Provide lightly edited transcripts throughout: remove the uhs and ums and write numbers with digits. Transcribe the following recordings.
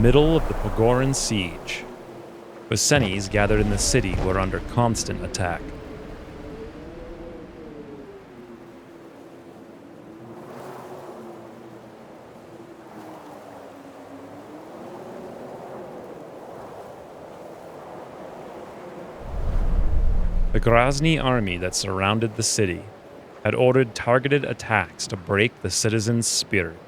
middle of the Pogoran siege. Wrestles gathered in the city were under constant attack. The Grozny army that surrounded the city had ordered targeted attacks to break the citizens' spirit.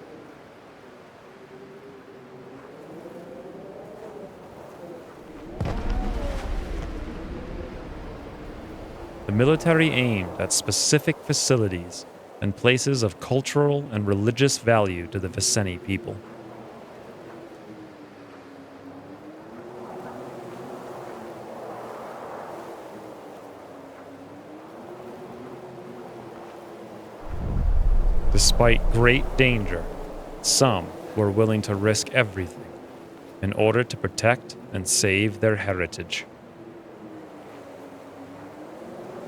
The military aimed at specific facilities and places of cultural and religious value to the Viceni people. Despite great danger, some were willing to risk everything in order to protect and save their heritage.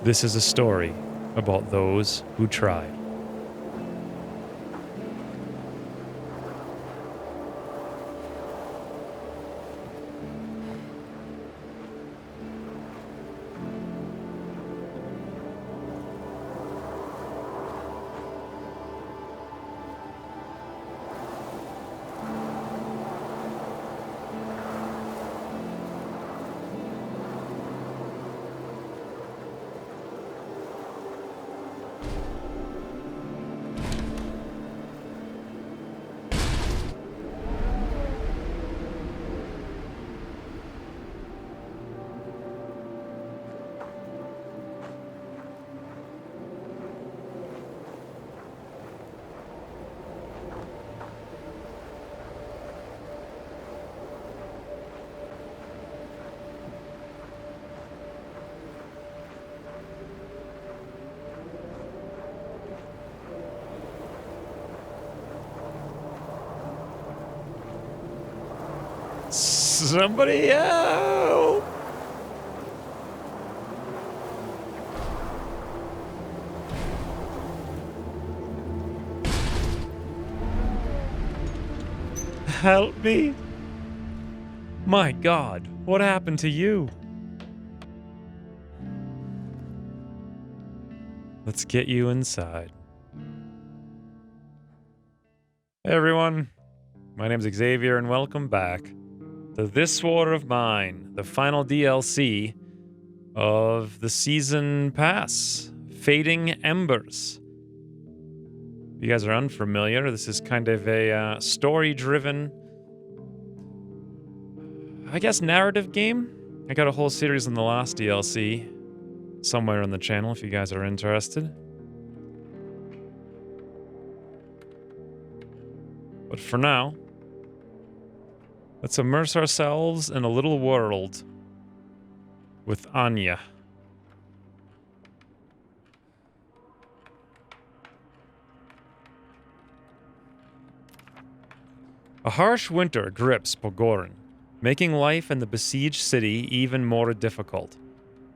This is a story about those who tried. Somebody help! Help me! My God, what happened to you? Let's get you inside. Hey everyone, my name's Xavier and welcome back to This War of Mine, the final DLC of the season pass, Fading Embers. If you guys are unfamiliar, this is kind of a story-driven, I guess, narrative game. I got a whole series in the last DLC somewhere on the channel if you guys are interested. But for now, let's immerse ourselves in a little world with Anya. A harsh winter grips Pogoran, making life in the besieged city even more difficult.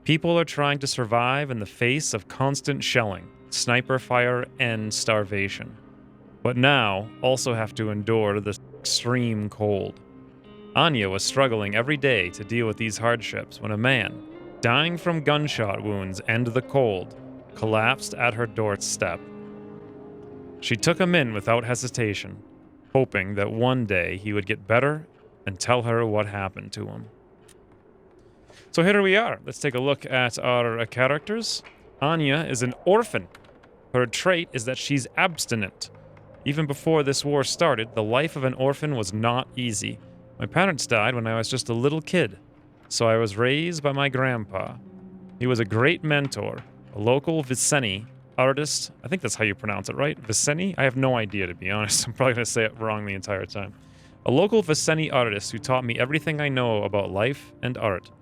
People are trying to survive in the face of constant shelling, sniper fire, and starvation. But now also have to endure the extreme cold. Anya was struggling every day to deal with these hardships when a man, dying from gunshot wounds and the cold, collapsed at her doorstep. She took him in without hesitation, hoping that one day he would get better and tell her what happened to him. So here we are. Let's take a look at our characters. Anya is an orphan. Her trait is that she's abstinent. Even before this war started, the life of an orphan was not easy. My parents died when I was just a little kid, so I was raised by my grandpa. He was a great mentor, a local Viceni artist. I think that's how you pronounce it, right? Viceni? I have no idea, to be honest. I'm probably going to say it wrong the entire time. A local Viceni artist who taught me everything I know about life and art.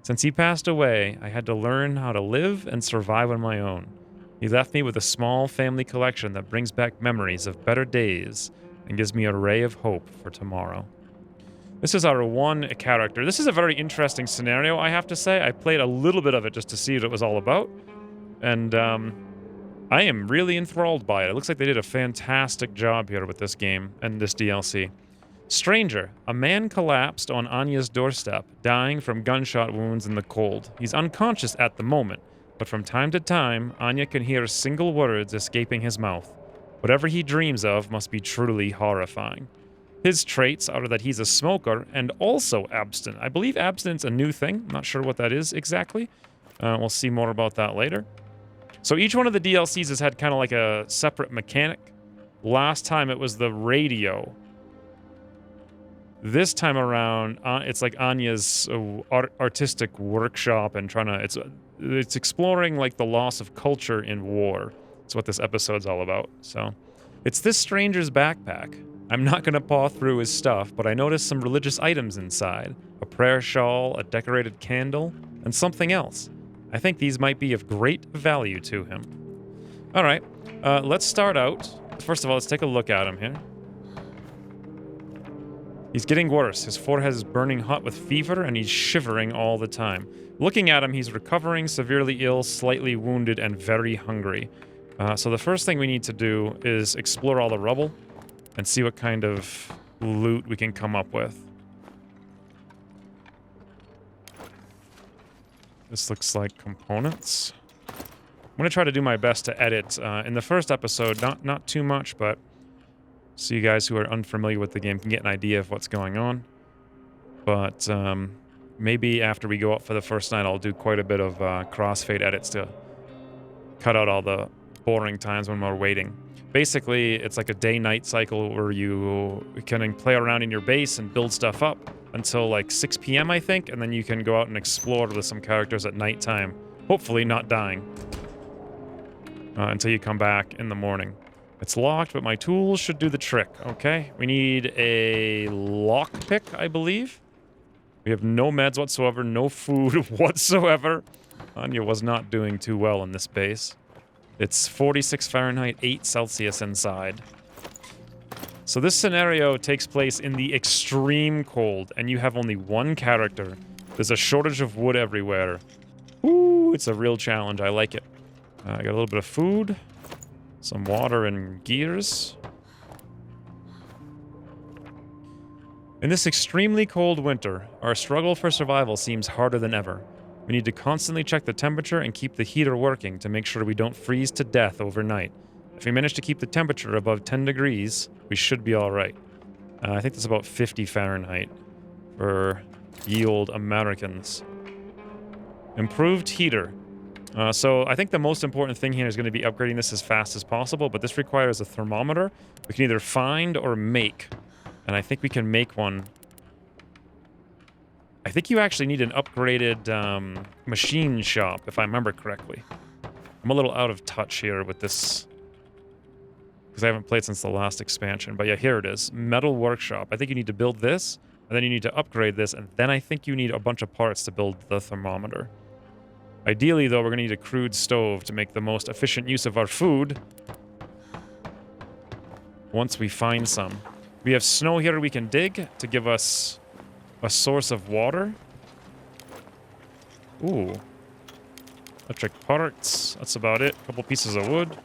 Since he passed away, I had to learn how to live and survive on my own. He left me with a small family collection that brings back memories of better days and gives me a ray of hope for tomorrow. This is our one character. This is a very interesting scenario, I have to say. I played a little bit of it just to see what it was all about. And I am really enthralled by it. It looks like they did a fantastic job here with this game and this DLC. Stranger. A man collapsed on Anya's doorstep, dying from gunshot wounds in the cold. He's unconscious at the moment, but from time to time, Anya can hear single words escaping his mouth. Whatever he dreams of must be truly horrifying. His traits are that he's a smoker and also abstinent. I believe abstinent's a new thing. I'm not sure what that is exactly. We'll see more about that later. So each one of the DLCs has had kind of like a separate mechanic. Last time it was the radio. This time around, it's like Anya's artistic workshop and trying to... It's exploring like the loss of culture in war. That's what this episode's all about. So it's this stranger's backpack. I'm not going to paw through his stuff, but I noticed some religious items inside. A prayer shawl, a decorated candle, and something else. I think these might be of great value to him. All right, let's start out. First of all, let's take a look at him here. He's getting worse. His forehead is burning hot with fever, and he's shivering all the time. Looking at him, he's recovering, severely ill, slightly wounded, and very hungry. So the first thing we need to do is explore all the rubble and see what kind of loot we can come up with. This looks like components. I'm going to try to do my best to edit. In the first episode, not too much, but so you guys who are unfamiliar with the game can get an idea of what's going on. But maybe after we go up for the first night, I'll do quite a bit of crossfade edits to cut out all the boring times when we're waiting. Basically, it's like a day-night cycle where you can play around in your base and build stuff up until like 6 p.m., I think, and then you can go out and explore with some characters at nighttime, hopefully not dying, until you come back in the morning. It's locked, but my tools should do the trick, okay? We need a lockpick, I believe. We have no meds whatsoever, no food whatsoever. Anya was not doing too well in this base. It's 46 Fahrenheit, 8 Celsius inside. So this scenario takes place in the extreme cold, and you have only one character. There's a shortage of wood everywhere. Ooh, it's a real challenge. I like it. I got a little bit of food, some water and gears. In this extremely cold winter, our struggle for survival seems harder than ever. We need to constantly check the temperature and keep the heater working to make sure we don't freeze to death overnight. If we manage to keep the temperature above 10 degrees, we should be all right. I think that's about 50 Fahrenheit for ye old Americans. Improved heater. So I think the most important thing here is going to be upgrading this as fast as possible, but this requires a thermometer. We can either find or make, and I think we can make one. I think you actually need an upgraded machine shop, if I remember correctly. I'm a little out of touch here with this, because I haven't played since the last expansion. But yeah, here it is. Metal workshop. I think you need to build this, and then you need to upgrade this, and then I think you need a bunch of parts to build the thermometer. Ideally, though, we're going to need a crude stove to make the most efficient use of our food once we find some. We have snow here we can dig to give us a source of water. Ooh. Electric parts. That's about it. A couple pieces of wood.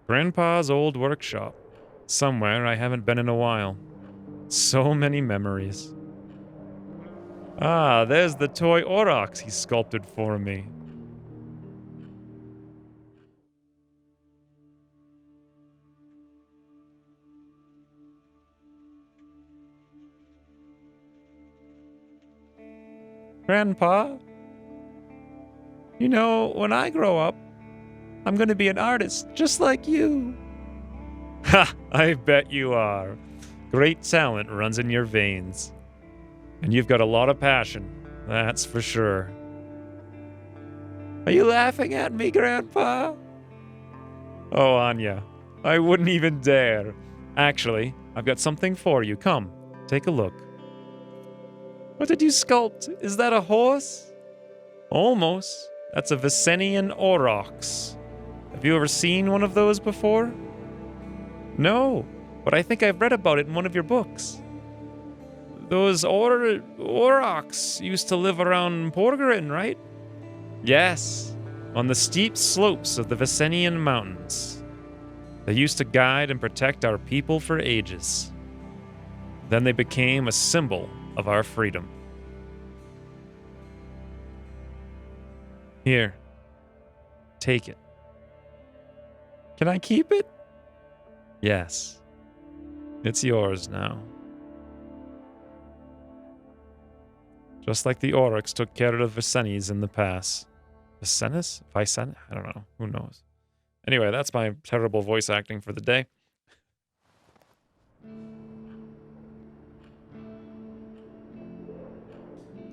Grandpa's old workshop. Somewhere I haven't been in a while. So many memories. Ah, there's the toy aurochs he sculpted for me. Grandpa, you know, when I grow up, I'm gonna be an artist just like you. Ha! I bet you are. Great talent runs in your veins. And you've got a lot of passion, that's for sure. Are you laughing at me, Grandpa? Oh, Anya, I wouldn't even dare. Actually, I've got something for you. Come, take a look. What did you sculpt? Is that a horse? Almost. That's a Vicenian aurochs. Have you ever seen one of those before? No, but I think I've read about it in one of your books. Those aurochs used to live around Porgrin, right? Yes, on the steep slopes of the Vicenian mountains. They used to guide and protect our people for ages. Then they became a symbol of our freedom. Here. Take it. Can I keep it? Yes. It's yours now. Just like the Oryx took care of Vicennes in the past. Vicennes? Vicen? I don't know. Who knows? Anyway, that's my terrible voice acting for the day.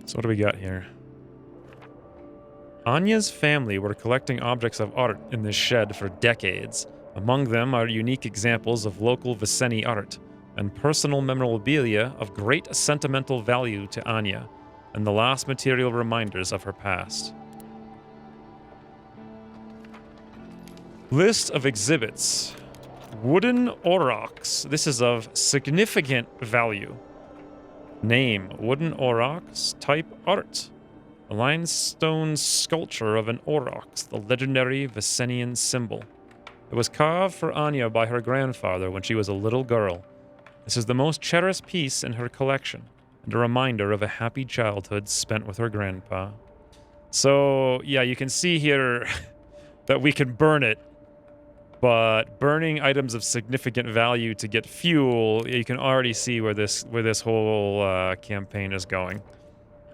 So what do we got here? Anya's family were collecting objects of art in this shed for decades. Among them are unique examples of local Vicennes art and personal memorabilia of great sentimental value to Anya, and the last material reminders of her past. List of exhibits. Wooden aurochs. This is of significant value. Name, wooden aurochs. Type, art. A limestone sculpture of an aurochs, the legendary Vicenian symbol. It was carved for Anya by her grandfather when she was a little girl. This is the most cherished piece in her collection, and a reminder of a happy childhood spent with her grandpa. So, yeah, you can see here that we can burn it, but burning items of significant value to get fuel, you can already see where this whole campaign is going.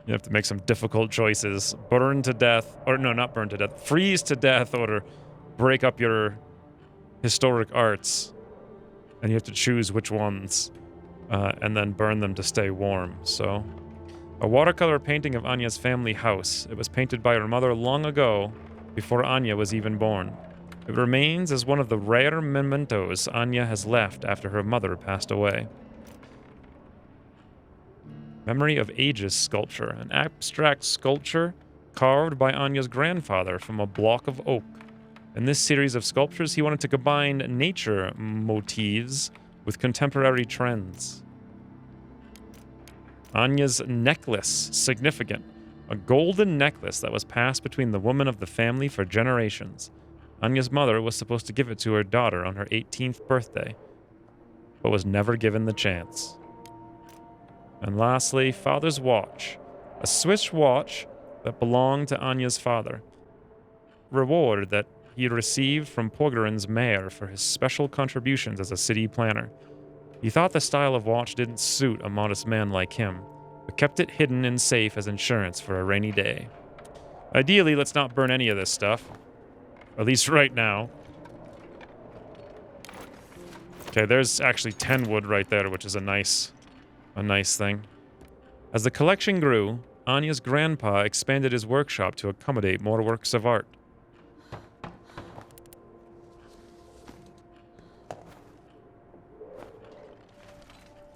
You have to make some difficult choices. Burn to death, or no, not burn to death. Freeze to death, or break up your historic arts. And you have to choose which ones, and then burn them to stay warm. So, a watercolor painting of Anya's family house. It was painted by her mother long ago, before Anya was even born. It remains as one of the rare mementos Anya has left after her mother passed away. Memory of Ages sculpture, an abstract sculpture carved by Anya's grandfather from a block of oak. In this series of sculptures, he wanted to combine nature motifs with contemporary trends. Anya's necklace, significant. A golden necklace that was passed between the women of the family for generations. Anya's mother was supposed to give it to her daughter on her 18th birthday, but was never given the chance. And lastly, Father's Watch. A Swiss watch that belonged to Anya's father. Reward that he received from Pogerin's mayor for his special contributions as a city planner. He thought the style of watch didn't suit a modest man like him, but kept it hidden and safe as insurance for a rainy day. Ideally, let's not burn any of this stuff. At least right now. Okay, there's actually 10 wood right there, which is a nice thing. As the collection grew, Anya's grandpa expanded his workshop to accommodate more works of art.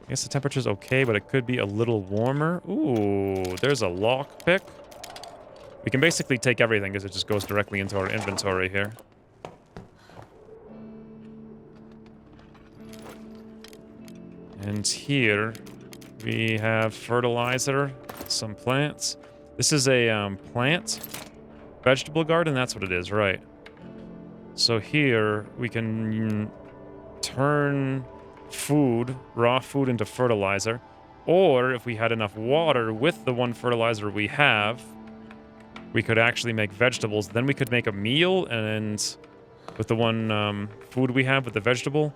I guess the temperature's okay, but it could be a little warmer. Ooh, there's a lockpick. We can basically take everything because it just goes directly into our inventory here. And here we have fertilizer, some plants. This is a plant vegetable garden. That's what it is, right? So here we can turn food, raw food, into fertilizer. Or if we had enough water with the one fertilizer we have, we could actually make vegetables. Then we could make a meal, and with the one food we have with the vegetable,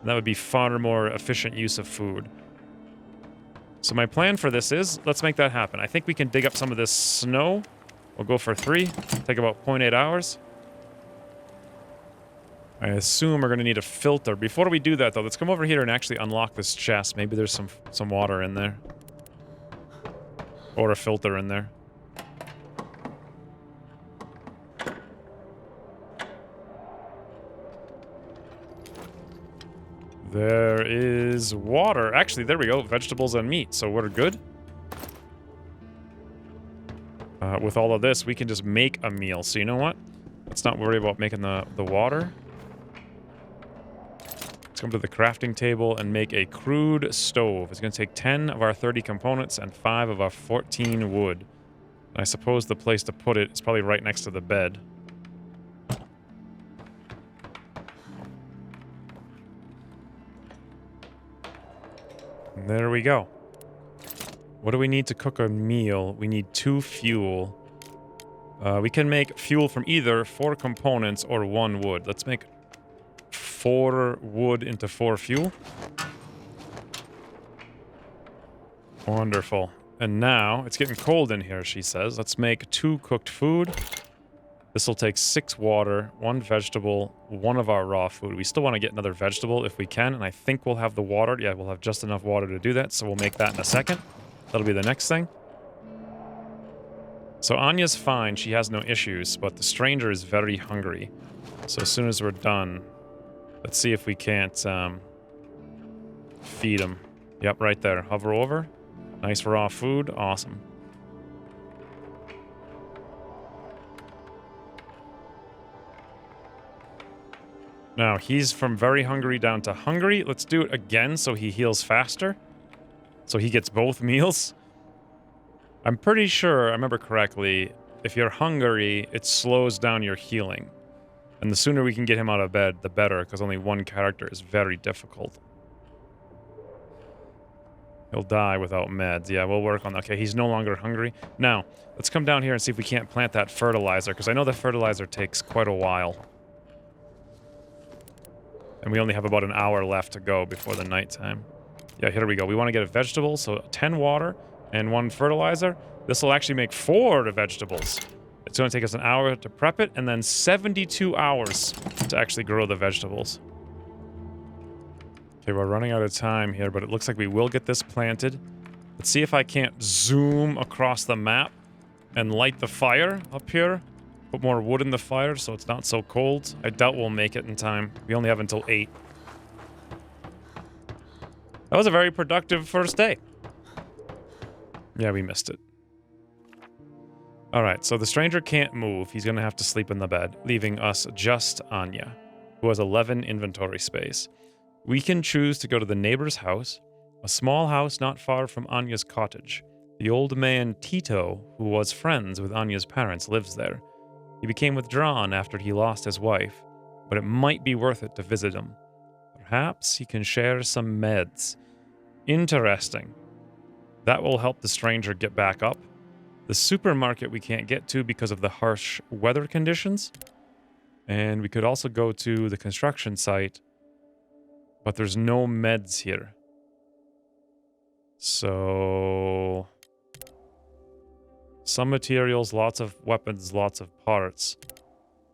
that would be far more efficient use of food. So my plan for this is, let's make that happen. I think we can dig up some of this snow. We'll go for 3. Take about 0.8 hours. I assume we're going to need a filter. Before we do that, though, let's come over here and actually unlock this chest. Maybe there's some water in there. Or a filter in there. There is water. Actually, there we go. Vegetables and meat. So we're good. With all of this, we can just make a meal. So you know what? Let's not worry about making the water. Let's come to the crafting table and make a crude stove. It's going to take 10 of our 30 components and 5 of our 14 wood. And I suppose the place to put it is probably right next to the bed. There we go. What do we need to cook a meal? We need 2 fuel. We can make fuel from either 4 components or 1 wood. Let's make 4 wood into 4 fuel. Wonderful. And now, it's getting cold in here, she says. Let's make 2 cooked food. This will take 6 water, 1 vegetable, 1 of our raw food. We still want to get another vegetable if we can, and I think we'll have the water. Yeah, we'll have just enough water to do that, so we'll make that in a second. That'll be the next thing. So Anya's fine, she has no issues, but the stranger is very hungry. So as soon as we're done, let's see if we can't feed him. Yep, right there. Hover over. Nice raw food. Awesome. Now, he's from very hungry down to hungry. Let's do it again so he heals faster. So he gets both meals. I'm pretty sure, I remember correctly, if you're hungry, it slows down your healing. And the sooner we can get him out of bed, the better, because only 1 character is very difficult. He'll die without meds. Yeah, we'll work on that. Okay, he's no longer hungry. Now, let's come down here and see if we can't plant that fertilizer, because I know the fertilizer takes quite a while. And we only have about an hour left to go before the nighttime. Yeah, here we go. We want to get a vegetable, so 10 water and 1 fertilizer. This will actually make 4 vegetables. It's going to take us an hour to prep it, and then 72 hours to actually grow the vegetables. Okay, we're running out of time here, but it looks like we will get this planted. Let's see if I can't zoom across the map and light the fire up here. Put more wood in the fire so it's not so cold. I doubt we'll make it in time. We only have until 8. That was a very productive first day. Yeah, we missed it. Alright, so the stranger can't move. He's gonna have to sleep in the bed, leaving us just Anya, who has 11 inventory space. We can choose to go to the neighbor's house, a small house not far from Anya's cottage. The old man Tito, who was friends with Anya's parents, lives there. He became withdrawn after he lost his wife, but it might be worth it to visit him. Perhaps he can share some meds. Interesting. That will help the stranger get back up. The supermarket we can't get to because of the harsh weather conditions. And we could also go to the construction site, but there's no meds here. So... some materials, lots of weapons, lots of parts.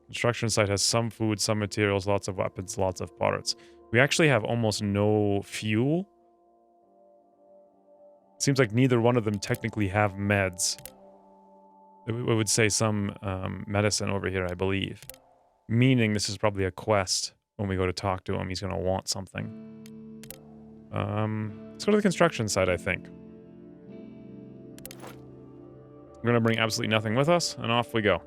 Construction site has some food, some materials, lots of weapons, lots of parts. We actually have almost no fuel. Seems like neither one of them technically have meds. It would say some medicine over here, I believe. Meaning this is probably a quest. When we go to talk to him, he's going to want something. Let's go to the construction site, I think. We're going to bring absolutely nothing with us, and off we go.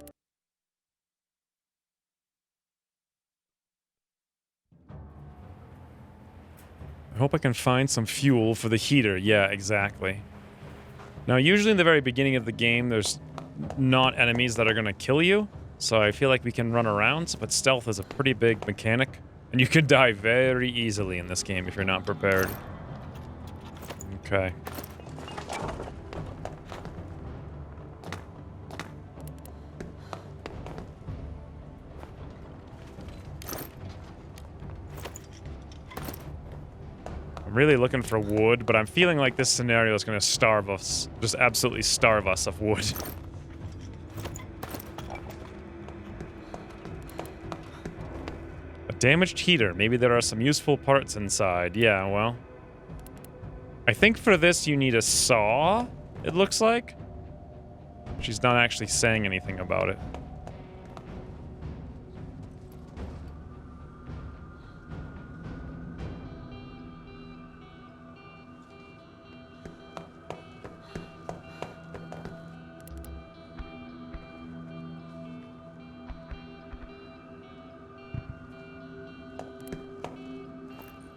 I hope I can find some fuel for the heater. Yeah, exactly. Now, usually in the very beginning of the game, there's not enemies that are going to kill you, so I feel like we can run around, but stealth is a pretty big mechanic, and you could die very easily in this game if you're not prepared. Okay. I'm really looking for wood, but I'm feeling like this scenario is going to starve us. Just absolutely starve us of wood. A damaged heater. Maybe there are some useful parts inside. Yeah, well. I think for this you need a saw, it looks like. She's not actually saying anything about it.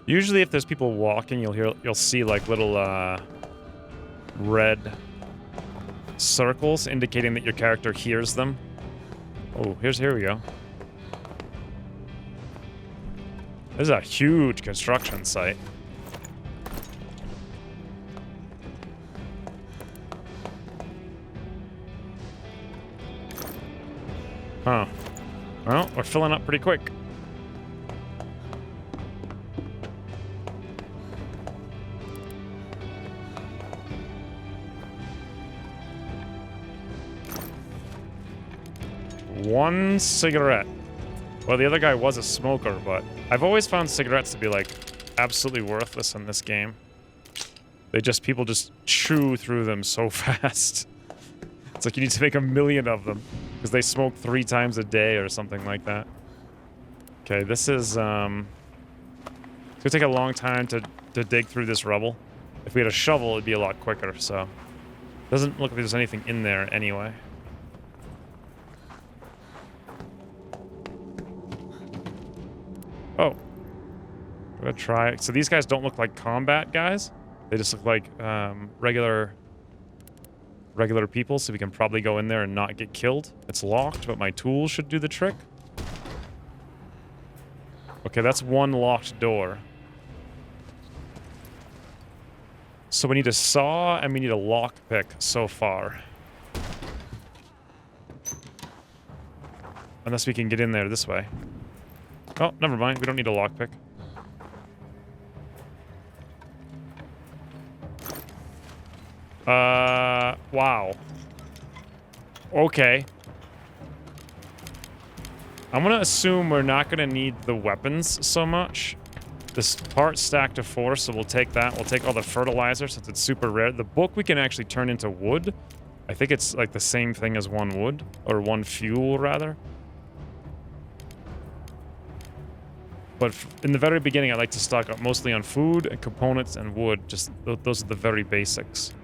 Usually if there's people walking, you'll see like little red circles indicating that your character hears them. Oh, here we go. This is a huge construction site. Huh. Well, we're filling up pretty quick. One cigarette. Well, the other guy was a smoker, but I've always found cigarettes to be, like, absolutely worthless in this game. People just chew through them so fast. It's like you need to make 1 million of them, because they smoke 3 times a day or something like that. Okay, this is, it's gonna take a long time to dig through this rubble. If we had a shovel, it'd be a lot quicker, so. Doesn't look like there's anything in there anyway. Oh. I'm gonna try. So these guys don't look like combat guys. They just look like regular people, so we can probably go in there and not get killed. It's locked, but my tools should do the trick. Okay, that's one locked door. So we need a saw and we need a lockpick so far. Unless we can get in there this way. Oh, never mind. We don't need a lockpick. Wow. Okay. I'm gonna assume we're not gonna need the weapons so much. This part's stacked to 4, so we'll take that. We'll take all the fertilizer since it's super rare. The book we can actually turn into wood. I think it's like the same thing as 1 wood, or 1 fuel rather. But in the very beginning, I like to stock up mostly on food and components and wood. Just those are the very basics.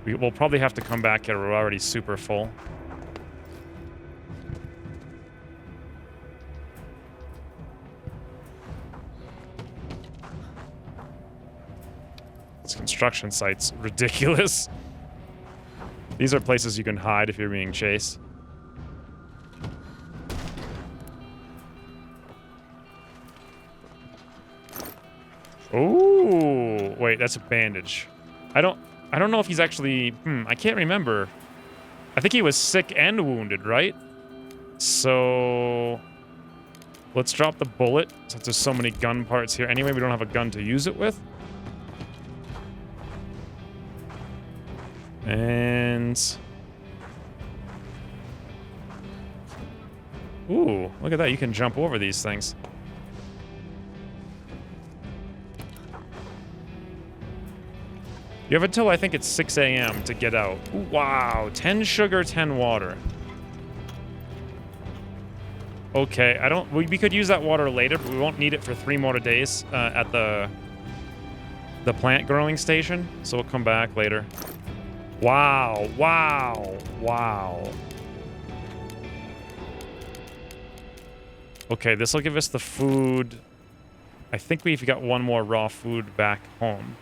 We'll probably have to come back here. We're already super full. This construction site's ridiculous. These are places you can hide if you're being chased. Ooh, wait, that's a bandage. I don't know if he's actually... I can't remember. I think he was sick and wounded, right? So... let's drop the bullet, since there's so many gun parts here. Anyway, we don't have a gun to use it with. And... ooh, look at that. You can jump over these things. You have until, I think it's 6 a.m. to get out. Ooh, wow, 10 sugar, 10 water. Okay, we could use that water later, but we won't need it for 3 more days at the plant growing station. So we'll come back later. Wow, wow, wow. Okay, this will give us the food. I think we've got 1 more raw food back home.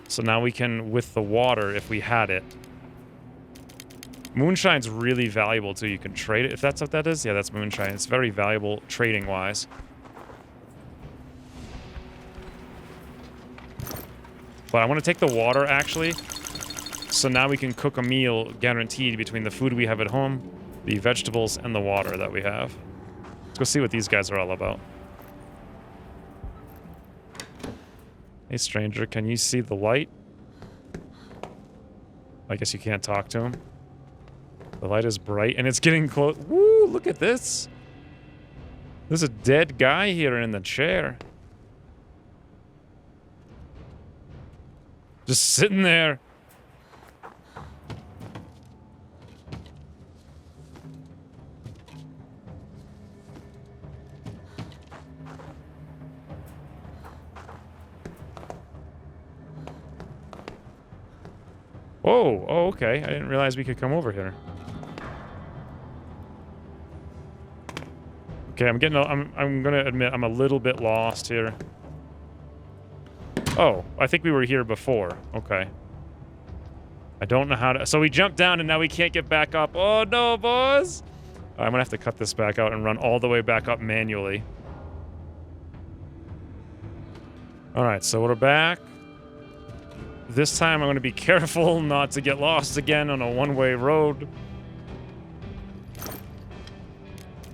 So now we can, with the water, if we had it. Moonshine's really valuable too. You can trade it, if that's what that is. Yeah, that's moonshine. It's very valuable trading-wise. But I want to take the water, actually. So now we can cook a meal guaranteed between the food we have at home, the vegetables, and the water that we have. Let's go see what these guys are all about. Hey, stranger, can you see the light? I guess you can't talk to him. The light is bright, and it's getting close. Woo, look at this. There's a dead guy here in the chair. Just sitting there. Oh, okay. I didn't realize we could come over here. Okay, I'm gonna admit I'm a little bit lost here. Oh, I think we were here before. Okay. I don't know how to... so we jumped down and now we can't get back up. Oh no, boys! I'm gonna have to cut this back out and run all the way back up manually. Alright, so we're back. This time I'm going to be careful not to get lost again on a one-way road.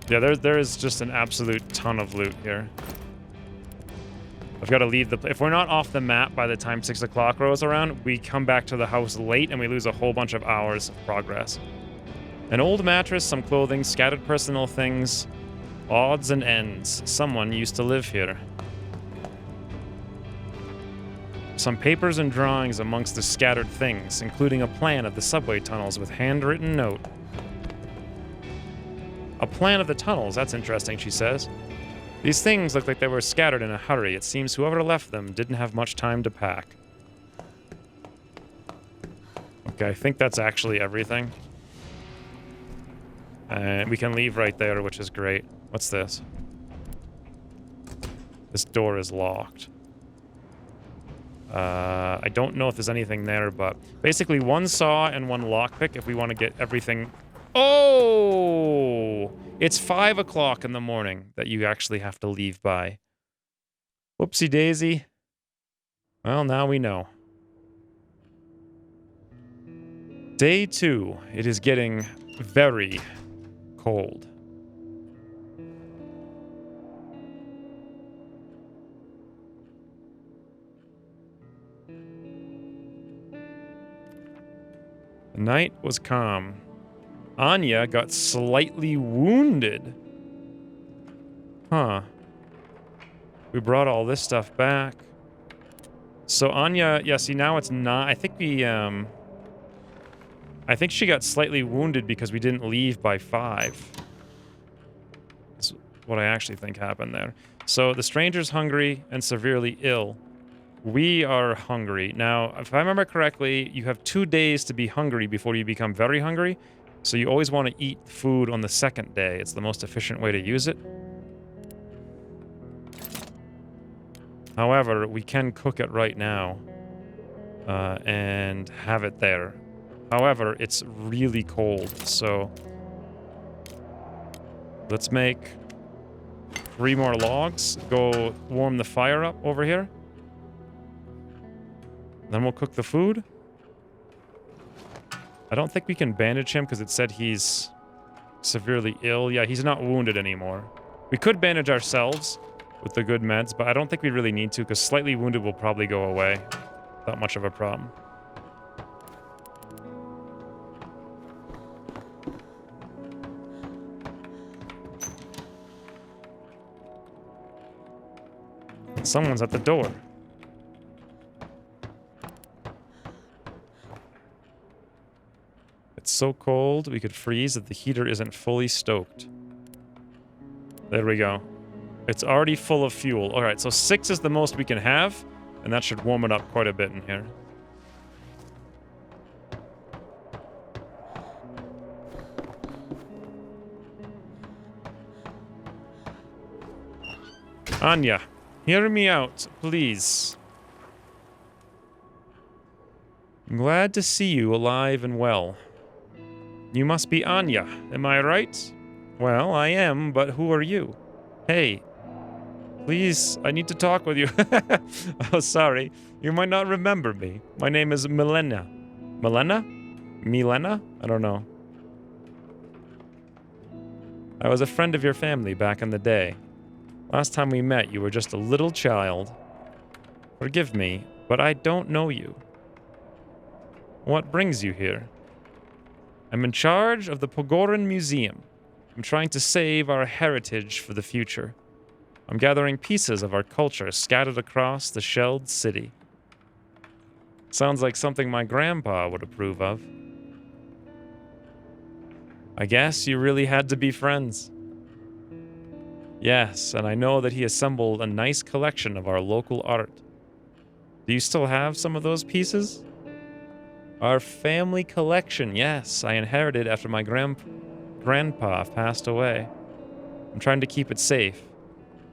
Yeah, there is just an absolute ton of loot here. I've got to leave the... If we're not off the map by the time 6 o'clock rolls around, we come back to the house late and we lose a whole bunch of hours of progress. An old mattress, some clothing, scattered personal things, odds and ends. Someone used to live here. Some papers and drawings amongst the scattered things, including a plan of the subway tunnels with handwritten note. A plan of the tunnels, that's interesting, she says. These things look like they were scattered in a hurry. It seems whoever left them didn't have much time to pack. Okay, I think that's actually everything. And we can leave right there, which is great. What's this? This door is locked. I don't know if there's anything there, but basically one saw and one lockpick if we want to get everything... Oh! It's 5 o'clock in the morning that you actually have to leave by. Whoopsie daisy. Well, now we know. Day 2. It is getting very cold. The night was calm. Anya got slightly wounded. Huh. We brought all this stuff back. So Anya, yeah, see now it's not, I think she got slightly wounded because we didn't leave by 5. That's what I actually think happened there. So the stranger's hungry and severely ill. We are hungry. Now, if I remember correctly, you have 2 days to be hungry before you become very hungry. So you always want to eat food on the 2nd day. It's the most efficient way to use it. However, we can cook it right now and have it there. However, it's really cold, so let's make 3 more logs. Go warm the fire up over here. Then we'll cook the food. I don't think we can bandage him because it said he's severely ill. Yeah, he's not wounded anymore. We could bandage ourselves with the good meds, but I don't think we really need to because slightly wounded will probably go away. Not much of a problem. Someone's at the door. It's so cold we could freeze if the heater isn't fully stoked. There we go. It's already full of fuel. Alright, so 6 is the most we can have, and that should warm it up quite a bit in here. Anya, hear me out, please. I'm glad to see you alive and well. You must be Anya, am I right? Well, I am, but who are you? Hey, please, I need to talk with you. Oh, sorry. You might not remember me. My name is Milena. Milena? Milena? I don't know. I was a friend of your family back in the day. Last time we met, you were just a little child. Forgive me, but I don't know you. What brings you here? I'm in charge of the Pogoran Museum. I'm trying to save our heritage for the future. I'm gathering pieces of our culture scattered across the shelled city. Sounds like something my grandpa would approve of. I guess you really had to be friends. Yes, and I know that he assembled a nice collection of our local art. Do you still have some of those pieces? Our family collection, yes, I inherited after my grandpa passed away. I'm trying to keep it safe,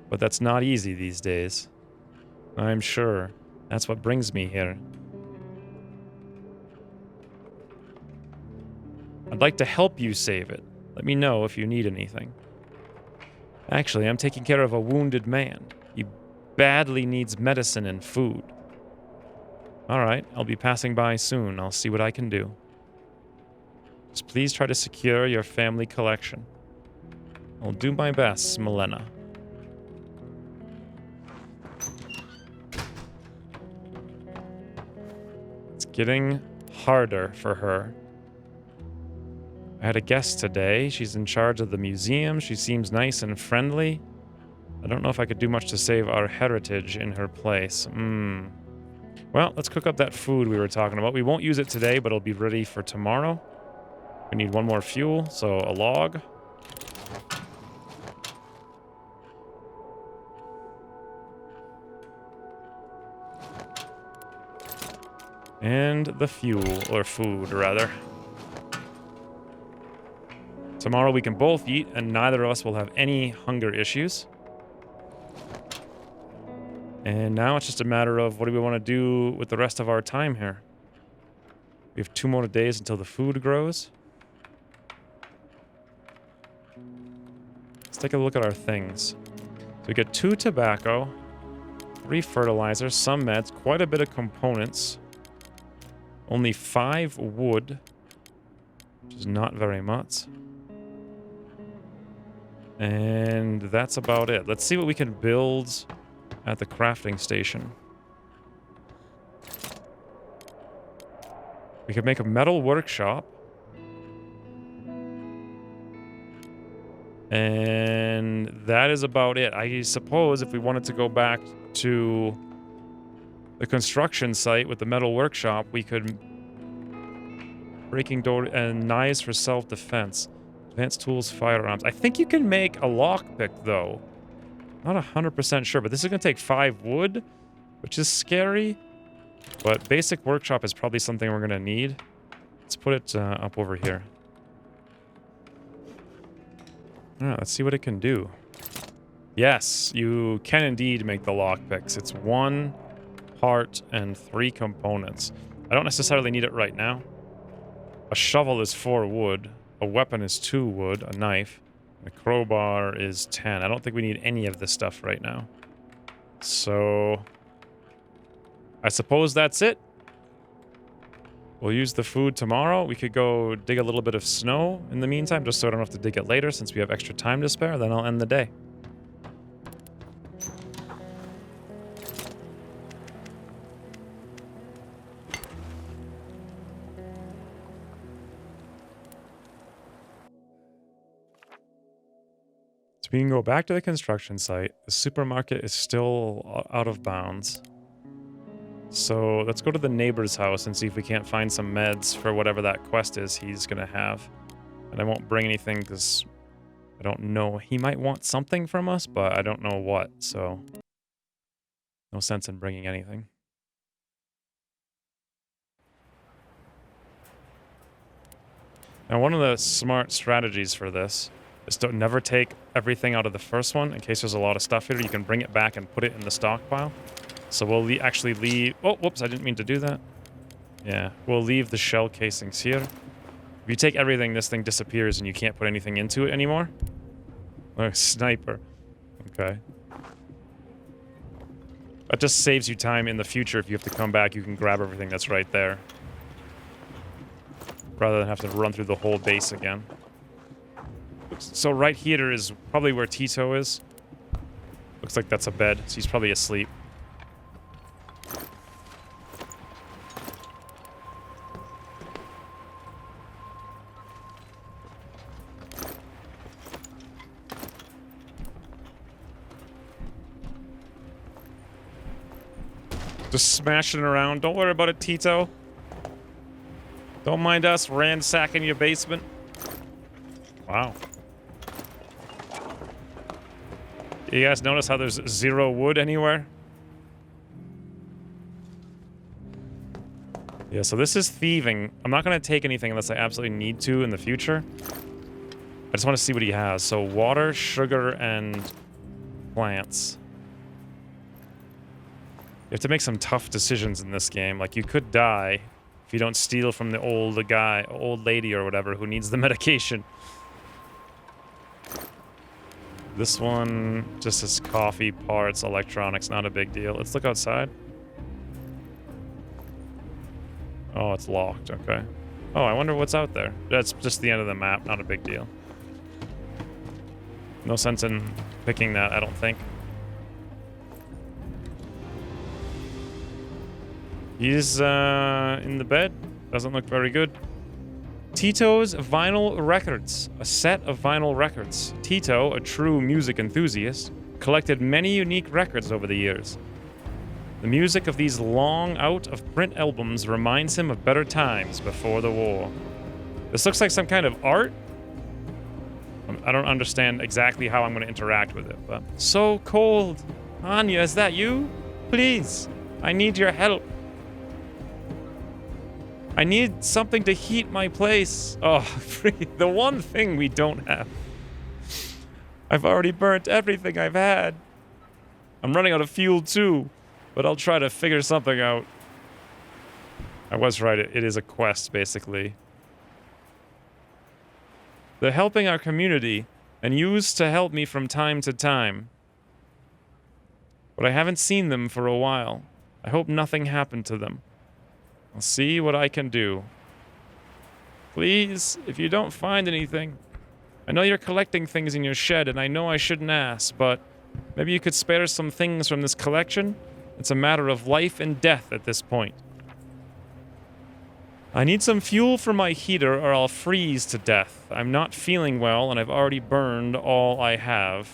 but that's not easy these days. I'm sure. That's what brings me here. I'd like to help you save it. Let me know if you need anything. Actually, I'm taking care of a wounded man. He badly needs medicine and food. Alright, I'll be passing by soon. I'll see what I can do. Just please try to secure your family collection. I'll do my best, Milena. It's getting harder for her. I had a guest today. She's in charge of the museum. She seems nice and friendly. I don't know if I could do much to save our heritage in her place. Well, let's cook up that food we were talking about. We won't use it today, but it'll be ready for tomorrow. We need one more fuel, so a log. And the fuel, or food, rather. Tomorrow we can both eat, and neither of us will have any hunger issues. And now it's just a matter of what do we want to do with the rest of our time here. We have 2 more days until the food grows. Let's take a look at our things. So we get 2 tobacco, 3 fertilizers, some meds, quite a bit of components. Only 5 wood, which is not very much. And that's about it. Let's see what we can build at the crafting station. We could make a metal workshop. And that is about it. I suppose if we wanted to go back to the construction site with the metal workshop, we could breaking door and knives for self-defense. Advanced tools, firearms. I think you can make a lockpick, though. Not 100% sure, but this is going to take 5 wood, which is scary. But basic workshop is probably something we're going to need. Let's put it up over here. All right, let's see what it can do. Yes, you can indeed make the lockpicks. It's 1 part and 3 components. I don't necessarily need it right now. A shovel is 4 wood. A weapon is 2 wood. A knife. A crowbar is 10. I don't think we need any of this stuff right now. So I suppose that's it. We'll use the food tomorrow. We could go dig a little bit of snow in the meantime, just so I don't have to dig it later since we have extra time to spare. Then I'll end the day. So we can go back to the construction site. The supermarket is still out of bounds. So let's go to the neighbor's house and see if we can't find some meds for whatever that quest is he's going to have. And I won't bring anything because I don't know. He might want something from us, but I don't know what. So no sense in bringing anything. Now, one of the smart strategies for this is to never take everything out of the first one. In case there's a lot of stuff here, you can bring it back and put it in the stockpile. So we'll actually leave... Oh, whoops, I didn't mean to do that. Yeah, we'll leave the shell casings here. If you take everything, this thing disappears and you can't put anything into it anymore. Oh, sniper. Okay. That just saves you time in the future. If you have to come back, you can grab everything that's right there. Rather than have to run through the whole base again. So right here is probably where Tito is. Looks like that's a bed, so he's probably asleep. Just smashing around. Don't worry about it, Tito. Don't mind us ransacking your basement. Wow. You guys notice how there's 0 wood anywhere? Yeah, so this is thieving. I'm not going to take anything unless I absolutely need to in the future. I just want to see what he has. So water, sugar, and plants. You have to make some tough decisions in this game. Like, you could die if you don't steal from the old lady or whatever who needs the medication. This one just has coffee, parts, electronics, not a big deal. Let's look outside. Oh, it's locked, okay. Oh, I wonder what's out there. That's just the end of the map, not a big deal. No sense in picking that, I don't think. He's in the bed. Doesn't look very good. Tito's Vinyl Records. A set of vinyl records. Tito, a true music enthusiast, collected many unique records over the years. The music of these long out-of-print albums reminds him of better times before the war. This looks like some kind of art. I don't understand exactly how I'm going to interact with it, but... So cold. Anya, is that you? Please, I need your help. I need something to heat my place. Oh, the one thing we don't have. I've already burnt everything I've had. I'm running out of fuel too, but I'll try to figure something out. I was right, it is a quest, basically. They're helping our community and used to help me from time to time. But I haven't seen them for a while. I hope nothing happened to them. I'll see what I can do. Please, if you don't find anything. I know you're collecting things in your shed, and I know I shouldn't ask, but maybe you could spare some things from this collection? It's a matter of life and death at this point. I need some fuel for my heater, or I'll freeze to death. I'm not feeling well, and I've already burned all I have.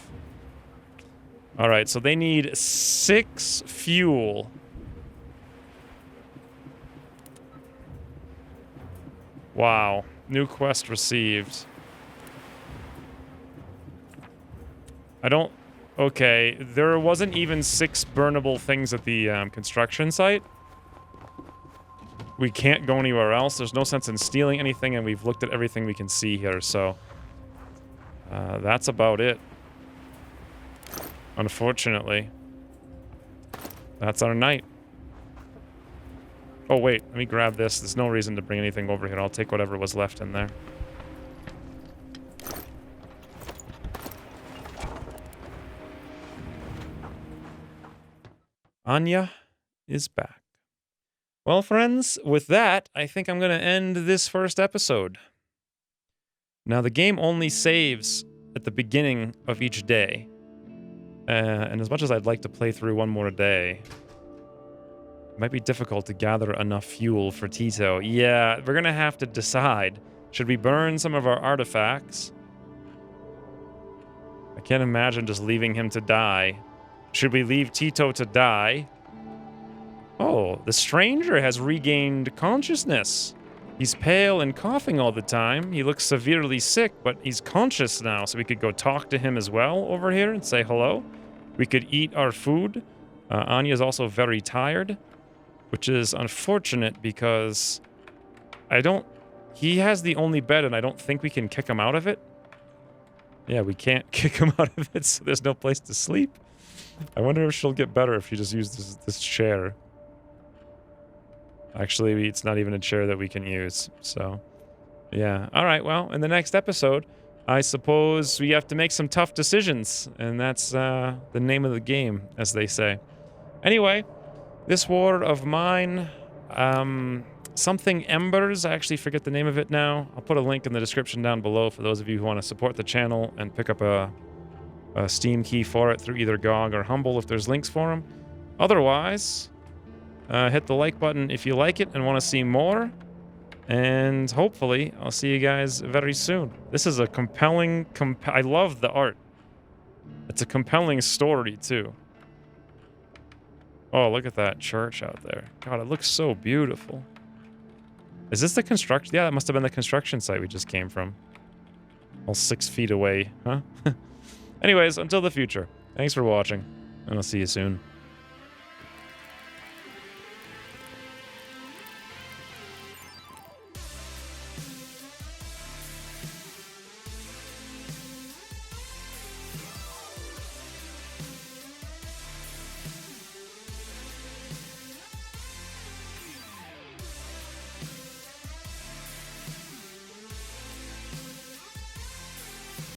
Alright, so they need 6 fuel. Wow. New quest received. I don't... Okay, there wasn't even 6 burnable things at the construction site. We can't go anywhere else. There's no sense in stealing anything, and we've looked at everything we can see here, so... that's about it. Unfortunately. That's our night. Oh, wait. Let me grab this. There's no reason to bring anything over here. I'll take whatever was left in there. Anya is back. Well, friends, with that, I think I'm going to end this first episode. Now, the game only saves at the beginning of each day. And as much as I'd like to play through one more day... It might be difficult to gather enough fuel for Tito. Yeah, we're gonna have to decide. Should we burn some of our artifacts? I can't imagine just leaving him to die. Should we leave Tito to die? Oh, the stranger has regained consciousness. He's pale and coughing all the time. He looks severely sick, but he's conscious now, so we could go talk to him as well over here and say hello. We could eat our food. Anya's also very tired. Which is unfortunate because he has the only bed and I don't think we can kick him out of it. Yeah, we can't kick him out of it, so there's no place to sleep. I wonder if she'll get better if she just uses this chair. Actually, it's not even a chair that we can use, so... Yeah, alright, well, in the next episode, I suppose we have to make some tough decisions, and that's the name of the game, as they say. Anyway... This war of mine, something Embers, I actually forget the name of it now. I'll put a link in the description down below for those of you who want to support the channel and pick up a Steam key for it through either GOG or Humble if there's links for them. Otherwise, hit the like button if you like it and want to see more. And hopefully, I'll see you guys very soon. This is a compelling, I love the art. It's a compelling story, too. Oh, look at that church out there. God, it looks so beautiful. Is this the construction? Yeah, that must have been the construction site we just came from. All 6 feet away, huh? Anyways, until the future. Thanks for watching, and I'll see you soon.